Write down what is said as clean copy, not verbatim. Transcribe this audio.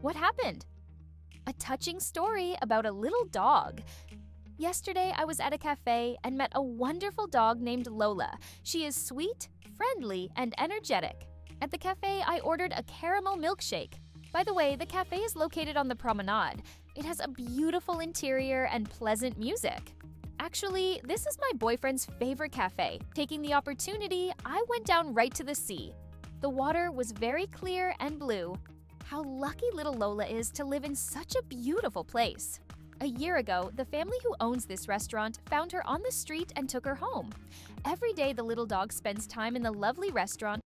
What happened? A touching story about a little dog. Yesterday, I was at a cafe and met a wonderful dog named Lola. She is sweet, friendly, and energetic. At the cafe, I ordered a caramel milkshake. By the way, the cafe is located on the promenade. It has a beautiful interior and pleasant music. Actually, this is my boyfriend's favorite cafe. Taking the opportunity, I went down right to the sea. The water was very clear and blue. How lucky little Lola is to live in such a beautiful place. A year ago, the family who owns this restaurant found her on the street and took her home. Every day, the little dog spends time in the lovely restaurant